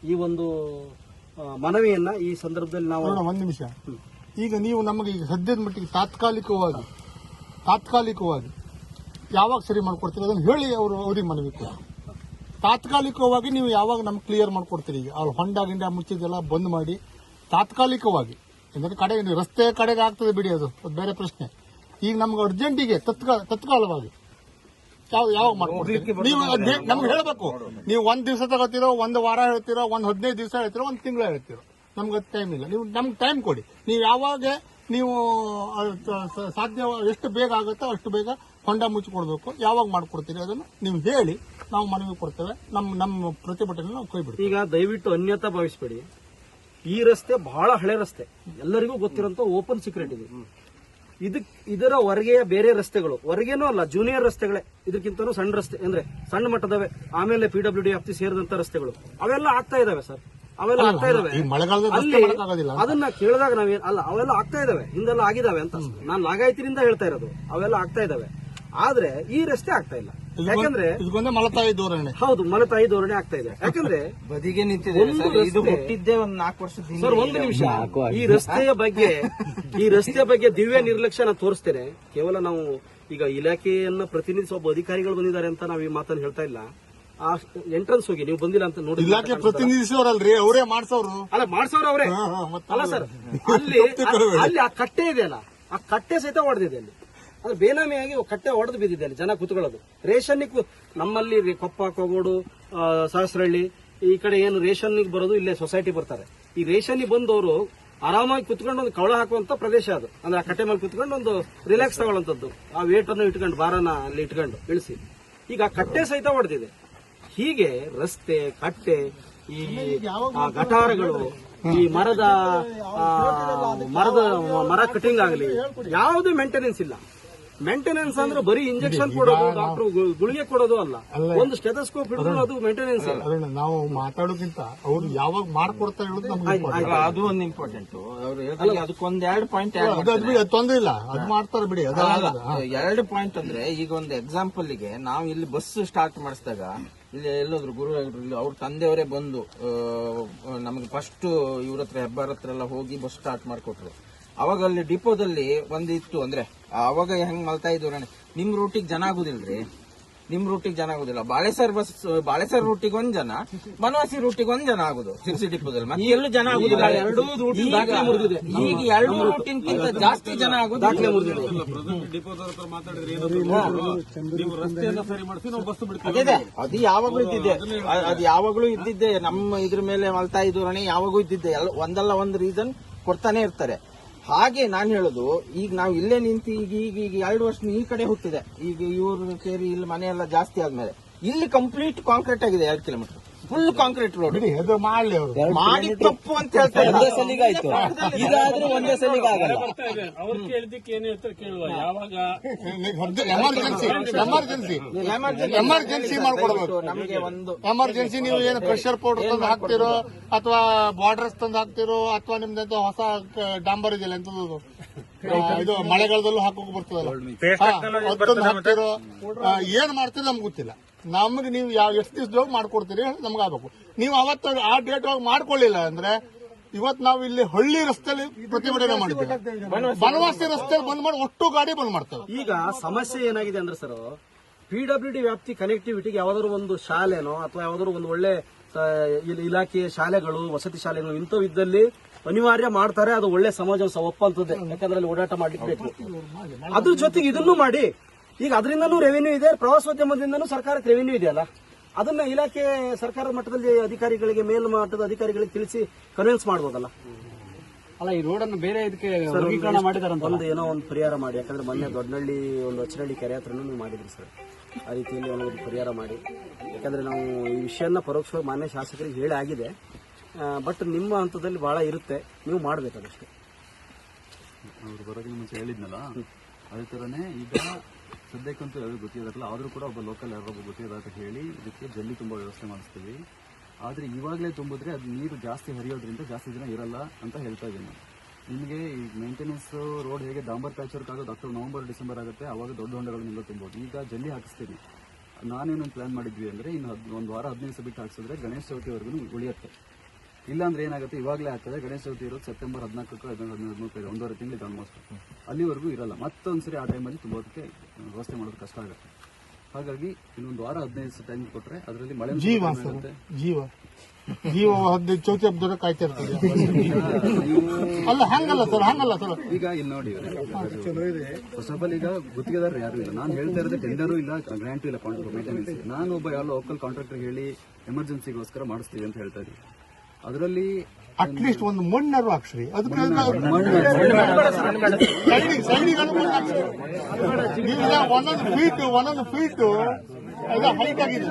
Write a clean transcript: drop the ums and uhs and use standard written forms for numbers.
ಈ ಒಂದು ಮನವಿಯನ್ನ ಈ ಸಂದರ್ಭದಲ್ಲಿ ನಾವು ಒಂದು ನಿಮಿಷ. ಈಗ ನೀವು ನಮಗೆ ಈಗ ಸದ್ಯದ ಮಟ್ಟಿಗೆ ತಾತ್ಕಾಲಿಕವಾಗಿ ಯಾವಾಗ ಸರಿ ಮಾಡ್ಕೊಡ್ತೀರಿ ಅದನ್ನು ಹೇಳಿ ಅವ್ರಿಗೆ ಮನವಿ ಕೊಡಿ. ತಾತ್ಕಾಲಿಕವಾಗಿ ನೀವು ಯಾವಾಗ ನಮ್ಗೆ ಕ್ಲಿಯರ್ ಮಾಡ್ಕೊಡ್ತೀರಿ? ಈಗ ಅವ್ರು ಹೊಂಡ ಗಿಂಡ ಮುಚ್ಚಿದ್ದೆಲ್ಲ ಬಂದ್ ಮಾಡಿ ತಾತ್ಕಾಲಿಕವಾಗಿ, ಅಂದ್ರೆ ಕಡೆ ರಸ್ತೆ ಕಡೆಗೆ ಆಗ್ತದೆ ಬಿಡಿ, ಅದು ಬೇರೆ ಪ್ರಶ್ನೆ. ಈಗ ನಮ್ಗೆ ಅರ್ಜೆಂಟಿಗೆ ತತ್ಕಾಲವಾಗಿ ಯಾವಾಗ ಮಾಡ್ಕೊಡ್ತೀರಿ ನೀವು ನಮ್ಗೆ ಹೇಳಬೇಕು. ನೀವು ಒಂದ್ ದಿವಸ ತಗೋತೀರೋ, ಒಂದು ವಾರ ಹೇಳ್ತೀರೋ, ಒಂದ್ 15 ದಿವಸ ಹೇಳ್ತೀರೋ, ಒಂದ್ ತಿಂಗಳ ಹೇಳ್ತೀರೋ, ನಮ್ಗೆ ಟೈಮ್ ಇಲ್ಲ. ನೀವು ನಮ್ಗೆ ಟೈಮ್ ಕೊಡಿ. ನೀವು ಯಾವಾಗ ನೀವು ಸಾಧ್ಯ ಎಷ್ಟು ಬೇಗ ಆಗುತ್ತೋ ಅಷ್ಟು ಬೇಗ ಹೊಂಡ ಮುಚ್ಚಿಕೊಡ್ಬೇಕು. ಯಾವಾಗ ಮಾಡ್ಕೊಡ್ತೀರಿ ಅದನ್ನು ನೀವು ಹೇಳಿ, ನಾವು ಮನವಿ ಕೊಡ್ತೇವೆ. ನಮ್ಮ ಪ್ರತಿಭಟನೆ ನಾವು ಕೈ ಬಿಡ್ತೀವಿ. ಈಗ ದಯವಿಟ್ಟು ಅನ್ಯತಾ ಭಾವಿಸಬೇಡಿ. ಈ ರಸ್ತೆ ಬಹಳ ಹಳೆ ರಸ್ತೆ, ಎಲ್ಲರಿಗೂ ಗೊತ್ತಿರೋಂತ ಓಪನ್ ಸೀಕ್ರೆಟ್ ಇದೆ. ಇದರ ಹೊರಗೆಯ ಬೇರೆ ರಸ್ತೆಗಳು, ಹೊರಗೇನೂ ಅಲ್ಲ, ಜೂನಿಯರ್ ರಸ್ತೆಗಳೇ, ಇದಕ್ಕಿಂತನೂ ಸಣ್ಣ ರಸ್ತೆ ಅಂದ್ರೆ ಸಣ್ಣ ಮಟ್ಟದವೆ. ಆಮೇಲೆ PWD ವ್ಯಾಪ್ತಿ ಸೇರಿದಂತ ರಸ್ತೆಗಳು ಅವೆಲ್ಲ ಆಗ್ತಾ ಇದಾವೆ ಸರ್, ಅವೆಲ್ಲ ಆಗ್ತಾ ಇದಾವೆ. ಅದನ್ನ ಕೇಳಿದಾಗ ಅವೆಲ್ಲ ಆಗ್ತಾ ಇದಾವೆ, ಹಿಂದೆಲ್ಲ ಆಗಿದಾವೆ ಅಂತ ನಾನು ಲಾಗಾಯತಿನಿಂದ ಹೇಳ್ತಾ ಇರೋದು. ಅವೆಲ್ಲ ಆಗ್ತಾ ಇದಾವೆ, ಆದ್ರೆ ಈ ರಸ್ತೆ ಆಗ್ತಾ ಇಲ್ಲ. ಯಾಕಂದ್ರೆ ಮಲತಾಯಿ ಧೋರಣೆ, ಹೌದು, ಮಲತಾಯಿ ಧೋರಣೆ ಆಗ್ತಾ ಇದೆ. ಯಾಕಂದ್ರೆ ಬದಿಗೆ ನಿಂತಿದೆ ಹುಟ್ಟಿದ್ದೇ ಒಂದು 4 ವರ್ಷದ ಸರ್. ಒಂದು ನಿಮಿಷ, ಈ ರಸ್ತೆಯ ಬಗ್ಗೆ ದಿವ್ಯ ನಿರ್ಲಕ್ಷ್ಯ ನಾನು ತೋರಿಸ್ತೇನೆ. ಕೇವಲ ನಾವು ಈಗ ಇಲಾಖೆಯನ್ನ ಪ್ರತಿನಿಧಿಸುವ ಒಬ್ಬ ಅಧಿಕಾರಿಗಳು ಬಂದಿದ್ದಾರೆ ಅಂತ ನಾವು ಈ ಮಾತನ್ನು ಹೇಳ್ತಾ ಇಲ್ಲ. ಆ ಎಂಟ್ರೆನ್ಸ್ ಹೋಗಿ ನೀವು ಬಂದಿಲ್ಲ ಅಂತ ನೋಡಿ. ಇಲಾಖೆ ಪ್ರತಿನಿಧಿಸೋರಲ್ರಿ, ಅವರೇ ಮಾಡ್ಸೋರು. ಅಲ್ಲ, ಮಾಡ್ಸೋರು ಅವರೇ ಅಲ್ಲ ಸರ್. ಅಲ್ಲಿ ಆ ಕಟ್ಟೆ ಇದೆಯಲ್ಲ, ಆ ಕಟ್ಟೆ ಸಹಿತ ಹೊಡೆದಿದೆ ಅಲ್ಲಿ. ಅದು ಬೇನಾಮಿಯಾಗಿ ಕಟ್ಟೆ ಹೊಡೆದು ಬಿದ್ದಿದೆ ಅಲ್ಲಿ, ಜನ ಕುತ್ಕೊಳ್ಳೋದು. ರೇಷನ್ ನಮ್ಮಲ್ಲಿ ಕೊಪ್ಪ, ಕೊಗೋಡು, ಸಹಸ್ರಹಳ್ಳಿ ಈ ಕಡೆ ಏನು ರೇಷನ್ ಬರೋದು ಇಲ್ಲೇ ಸೊಸೈಟಿ ಬರ್ತಾರೆ. ಈ ರೇಷನ್ ಬಂದವರು ಆರಾಮಾಗಿ ಕುತ್ಕೊಂಡು ಒಂದು ಕವಳ ಹಾಕುವಂತ ಪ್ರದೇಶ ಅದು. ಅಂದ್ರೆ ಆ ಕಟ್ಟೆ ಮೇಲೆ ಕುತ್ಕೊಂಡು ಒಂದು ರಿಲ್ಯಾಕ್ಸ್ ತಗೊಳ್ಳಂತದ್ದು, ಆ ವೇಟ್ ಅನ್ನು ಇಟ್ಕೊಂಡು, ಭಾರನ ಅಲ್ಲಿ ಇಟ್ಕೊಂಡು ಇಳಿಸಿ. ಈಗ ಆ ಕಟ್ಟೆ ಸಹಿತ ಹೊಡೆದಿದೆ. ಹೀಗೆ ರಸ್ತೆ, ಕಟ್ಟೆ, ಈ ಗಟಾರಗಳು, ಈ ಮರ ಕಟಿಂಗ್ ಆಗಲಿ, ಯಾವುದೇ ಮೇಂಟೆನೆನ್ಸ್ ಇಲ್ಲ. ಮೇಂಟೆನೆನ್ಸ್ ಅಂದ್ರೆ ಬರೀ ಇಂಜೆಕ್ಷನ್ ಕೊಡೋದು, ಡಾಕ್ಟರ್ ಗುಳಿಗೆ ಕೊಡೋದು ಅಲ್ಲ, ಒಂದು ಸ್ಟೆಥೋಸ್ಕೋಪ್ ಹಿಡಿದು ಅದು ಮೇಂಟೆನೆನ್ಸ್ ಇಲ್ಲ. ನಾವು ಮಾತಾಡೋಕ್ಕಿಂತ ಅವ್ರು ಯಾವಾಗ ಮಾಡ್ಕೊಡ್ತಾ ಹೇಳೋದು ಅದು ಒಂದು ಇಂಪಾರ್ಟೆಂಟ್. ಅದಕ್ಕೊಂದ್ 2 ಪಾಯಿಂಟ್ ತೊಂದ್ರೆ ಇಲ್ಲ, ಅದು ಮಾಡ್ತಾರೆ ಬಿಡಿ. 2 ಪಾಯಿಂಟ್ ಅಂದ್ರೆ, ಈಗ ಒಂದು ಎಕ್ಸಾಂಪಲ್ ಗೆ ನಾವು ಇಲ್ಲಿ ಬಸ್ ಸ್ಟಾರ್ಟ್ ಮಾಡಿಸಿದಾಗ ಇಲ್ಲಿ ಎಲ್ಲೋದ್ರು ಗುರು ಅವ್ರ ತಂದೆಯವರೇ ಬಂದು ನಮಗೆ ಫಸ್ಟ್ ಇವ್ರ ಹತ್ರ ಹೆಬ್ಬಾರ್ ಹತ್ರ ಎಲ್ಲ ಹೋಗಿ ಬಸ್ ಸ್ಟಾರ್ಟ್ ಮಾಡಿಕೊಟ್ರು. ಅವಾಗ ಅಲ್ಲಿ ಡಿಪೋದಲ್ಲಿ ಒಂದಿತ್ತು, ಅಂದ್ರೆ ಅವಾಗ ಹೆಂಗ್ ಮಲ್ತಾ ಇದ್ವು, ನಿಮ್ ರೂಟಿಗೆ ಜನ ಆಗುದಿಲ್ರಿ, ನಿಮ್ ರೂಟಿಗೆ ಜನ ಆಗುದಿಲ್ಲ. ಬಾಳೆಸರ್ ರೂಟಿಗೆ 1 ಜನ, ಬನವಾಸಿ ರೂಟಿಗೆ 1 ಜನ ಆಗುದು ಸಿರ್ಸಿ ಡಿಪೋದಲ್ಲಿ. ಮತ್ತೆ ಎಲ್ಲೂ ಜನ ಆಗುದಿಲ್ಲ. ಈಗ 2 ರೂಟಿನ್ಕಿಂತ ಜಾಸ್ತಿ ಜನ ಆಗುದು. ಅದು ಯಾವಾಗ್ಲೂ ಇದ್ದಿದ್ದೆ. ನಮ್ಮ ಇದ್ರ ಮೇಲೆ ಮಲ್ತಾ ಇದ್ದು ಯಾವಾಗೂ ಇದ್ದಿದ್ದೆ. ಒಂದಲ್ಲ ಒಂದು ರೀಸನ್ ಕೊಡ್ತಾನೆ ಇರ್ತಾರೆ. ಹಾಗೆ ನಾನು ಹೇಳೋದು, ಈಗ ನಾವು ಇಲ್ಲೇ ನಿಂತು ಈಗ 2 ವರ್ಷ ಈ ಕಡೆ ಹೋಗ್ತಿದೆ. ಈಗ ಇವ್ರು ಸೇರಿ ಇಲ್ಲಿ ಮನೆ ಎಲ್ಲ ಜಾಸ್ತಿ ಆದ್ಮೇಲೆ ಇಲ್ಲಿ ಕಂಪ್ಲೀಟ್ ಕಾಂಕ್ರೀಟ್ ಆಗಿದೆ. 2 ಕಿಲೋಮೀಟರ್ ಫುಲ್ ಕಾಂಕ್ರೀಟ್ ರೋಡ್. ಮಾಡಿ ತಪ್ಪು ಅಂತ ಹೇಳ್ತಾರೆ. ಒಂದೇ ಸಲಿಗಾಯ್ತು, ಇದಾದ್ರೂ ಒಂದೇ ಸಲಿಗೆ ಆಗಲ್ಲ. ಅವ್ರು ಕೇಳಿದ್ದಕ್ಕೆ ಏನ್ ಹೇಳ್ತಾರೆ ಕೇಳುವ. ಯಾವಾಗ ಎಮರ್ಜೆನ್ಸಿ ಮಾಡ್ಕೊಡ್ಬೇಕು. ನಮಗೆ ಒಂದು ಎಮರ್ಜೆನ್ಸಿ ನೀವು ಏನು ಪ್ರೆಷರ್ ಪೌಡರ್ ತಂದು ಹಾಕ್ತಿರೋ, ಅಥವಾ ಬಾರ್ಡರ್ಸ್ ತಂದು ಹಾಕ್ತಿರೋ, ಅಥವಾ ನಿಮ್ದಂತ ಹೊಸ ಡಾಂಬರ್ ಇದೆಯಲ್ಲ ಎಂತದ್ದು ಇದು ಮಳೆಗಾಲದಲ್ಲೂ ಹಾಕೋಕೆ ಬರ್ತದಲ್ಲ, ಅದೊಂದು ಹಾಕ್ತಿರೋ, ಏನ್ ಮಾಡ್ತೀರೋ ನಮ್ಗೆ ಗೊತ್ತಿಲ್ಲ. ನಮ್ಗೆ ನೀವು ಎಷ್ಟು ದಿವಸದೊಳಗೆ ಮಾಡ್ಕೊಡ್ತೀರಿ ನಮ್ಗೆ ಆಗ್ಬೇಕು. ನೀವು ಅವತ್ತು ಆ ಡೇಟ್ ಒಳಗೆ ಮಾಡ್ಕೊಳ್ಳಿಲ್ಲ ಅಂದ್ರೆ ಇವತ್ತು ನಾವು ಇಲ್ಲಿ ಹಳ್ಳಿ ರಸ್ತೆಯಲ್ಲಿ ಪ್ರತಿಭಟನೆ ಮಾಡಿದ್ದೇವೆ. ಬನವಾಸಿ ರಸ್ತೆಯಲ್ಲಿ ಬಂದ್ ಮಾಡಿ ಒಟ್ಟು ಗಾಡಿ ಬಂದ್ ಮಾಡ್ತೇವೆ. ಈಗ ಸಮಸ್ಯೆ ಏನಾಗಿದೆ ಅಂದ್ರೆ ಸರ್, PWD ವ್ಯಾಪ್ತಿ ಕನೆಕ್ಟಿವಿಟಿಗೆ ಯಾವ್ದಾದ್ರು ಒಂದು ಶಾಲೆನೋ ಅಥವಾ ಯಾವ್ದಾದ್ರು ಒಂದು ಒಳ್ಳೆ ಇಲಾಖೆಯ ಶಾಲೆಗಳು, ವಸತಿ ಶಾಲೆಗಳು ಇಂಥವು ಇದ್ದಲ್ಲಿ ಅನಿವಾರ್ಯ ಮಾಡ್ತಾರೆ. ಅದು ಒಳ್ಳೆ ಸಮಾಜ ಒಪ್ಪಂತದ್ದೇ, ಯಾಕಂದ್ರೆ ಅಲ್ಲಿ ಓಡಾಟ ಮಾಡ್ಲಿಕ್ಕೆ ಬೇಕು. ಅದ್ರ ಜೊತೆಗೆ ಇದನ್ನು ಮಾಡಿ. ಈಗ ಅದರಿಂದನೂ ರೆವಿನ್ಯೂ ಇದೆ, ಪ್ರವಾಸೋದ್ಯಮದಿಂದನೂ ಸರ್ಕಾರಕ್ಕೆ ರೆವಿನ್ಯೂ ಇದೆಯಲ್ಲ, ಅದನ್ನ ಇಲಾಖೆ ಸರ್ಕಾರದ ಮಟ್ಟದಲ್ಲಿ ಅಧಿಕಾರಿಗಳಿಗೆ, ಮೇಲ್ಮಟ್ಟದ ಅಧಿಕಾರಿಗಳಿಗೆ ತಿಳಿಸಿ ಕನ್ವಿನ್ಸ್ ಮಾಡಬಹುದಲ್ಲ. ಅಲ್ಲ, ಈ ರೋಡ್ ಅನ್ನು ಬೇರೆ ಇದಕ್ಕೆ ವರ್ಗೀಕರಣ ಮಾಡಿದಾರೆ, ಏನೋ ಒಂದು ಪರಿಹಾರ ಮಾಡಿ. ಯಾಕಂದ್ರೆ ಮೊನ್ನೆ ದೊಡ್ಡನಹಳ್ಳಿ ಒಂದು ಅಚ್ಚನಹಳ್ಳಿ ಕೆರೆ ಹತ್ರನೂ ನೀವು ಮಾಡಿದ್ರಿ ಸರ್. ಆ ರೀತಿಯಲ್ಲಿ ಒಂದು ಪರಿಹಾರ ಮಾಡಿ. ಯಾಕಂದ್ರೆ ನಾವು ಈ ವಿಷಯನ ಪರೋಕ್ಷವಾಗಿ ಮಾನ್ಯ ಶಾಸಕರಿಗೆ ಹೇಳಿ ಆಗಿದೆ. ಬಟ್ ನಿಮ್ಮ ಹಂತದಲ್ಲಿ ಬಹಳ ಇರುತ್ತೆ, ನೀವು ಮಾಡಬೇಕಾದಷ್ಟೇ. ಅವ್ರು ಬರೋಕ್ಕಿಂತ ಮುಂಚೆ ಹೇಳಿದ್ನಲ್ಲ, ಅದೇ ಥರನೇ ಈಗ ಸದ್ಯಕ್ಕಂತೂ ಯಾರು ಗೊತ್ತಿರೋದಿಲ್ಲ. ಆದರೂ ಕೂಡ ಒಬ್ಬ ಲೋಕಲ್ ಯಾರೊಬ್ಬ ಗೊತ್ತಿರೋ ಅಂತ ಹೇಳಿ ಇದಕ್ಕೆ ಜಲ್ಲಿ ತುಂಬ ವ್ಯವಸ್ಥೆ ಮಾಡಿಸ್ತೀವಿ. ಆದರೆ ಇವಾಗಲೇ ತುಂಬಿದ್ರೆ ಅದು ನೀರು ಜಾಸ್ತಿ ಹರಿಯೋದ್ರಿಂದ ಜಾಸ್ತಿ ದಿನ ಇರಲ್ಲ ಅಂತ ಹೇಳ್ತಾ ಇದ್ದೀನಿ. ನಿಮಗೆ ಈ ಮೇಂಟೆನೆನ್ಸ್ ರೋಡ್ ಹೇಗೆ ಡಾಂಬರ್ ಪ್ಯಾಚ್ ವರ್ಕ್ ಆಗೋದು ಅಕ್ಟೋಬರ್, ನವಂಬರ್, ಡಿಸೆಂಬರ್ ಆಗುತ್ತೆ, ಆವಾಗ ದೊಡ್ಡ ಹೊಂಡಗಳನ್ನೆಲ್ಲ ತುಂಬೋದು. ಈಗ ಜಲ್ಲಿ ಹಾಕಿಸ್ತೀನಿ. ನಾನೇನೊಂದು ಪ್ಲಾನ್ ಮಾಡಿದ್ವಿ ಅಂದರೆ ಇನ್ನು 1 ವಾರ 15 ದಿವಸ ಬಿಟ್ಟು ಹಾಕ್ಸಿದ್ರೆ ಗಣೇಶ ಚೌತಿವರೆಗೂ ಉಳಿಯುತ್ತೆ. ಇಲ್ಲಾಂದ್ರೆ ಏನಾಗುತ್ತೆ, ಇವಾಗಲೇ ಆಗ್ತದೆ. ಗಣೇಶ ಚೌತಿ ಇರೋದು ಸೆಪ್ಟೆಂಬರ್ 14 15 ಒಂದೂವರೆ ತಿಂಗಳು ಆಲ್ಮೋಸ್ಟ್. ಅಲ್ಲಿವರೆಗೂ ಇರಲ್ಲ. ಮತ್ತೊಂದ್ಸರಿ ಆ ಟೈಮಲ್ಲಿ ತುಂಬೋದಕ್ಕೆ ವ್ಯವಸ್ಥೆ ಮಾಡೋದು ಕಷ್ಟ ಆಗುತ್ತೆ. ಹಾಗಾಗಿ ಇನ್ನೊಂದು ವಾರ 15 ದಿವಸ ಟೈಮ್ ಕೊಟ್ರೆ ಅದರಲ್ಲಿ ಮಳೆ ಜೀವ 15 ಚೌತಿ ಹಬ್ಬದ ಕಾಯ್ತಾ ಇರ್ತದೆ. ಅಲ್ಲ ಹಂಗಲ್ಲ ಸರ್. ಈಗ ಇಲ್ಲಿ ನೋಡಿ, ಫಸ್ಟ್ ಆಫ್ ಆಲ್ ಈಗ ಗುತ್ತಿಗೆದಾರರು ಯಾರು ಇಲ್ಲ. ನಾನು ಹೇಳ್ತಾ ಇರೋದೇ ಟೆಂಡರು ಇಲ್ಲ, ಗ್ರಾಂಟು ಇಲ್ಲ, ಮೇಂಟೆನೆನ್ಸ್. ನಾನು ಒಬ್ಬ ಯಾವ ಲೋಕಲ್ ಕಾಂಟ್ರಾಕ್ಟರ್ ಹೇಳಿ ಎಮರ್ಜೆನ್ಸಿಗೋಸ್ಕರ ಮಾಡಿಸ್ತೀವಿ ಅಂತ ಹೇಳ್ತಾ ಇದ್ದೀವಿ. ಅದರಲ್ಲಿ ಅಟ್ಲೀಸ್ಟ್ ಒಂದು ಮಣ್ಣರು ಹಾಕ್ಸ್ರಿ. ಅದಕ್ಕೆ ಒಂದೊಂದು ಫೀಟ್ ಎಲ್ಲ ಹೈಟ್ ಆಗಿದೆ.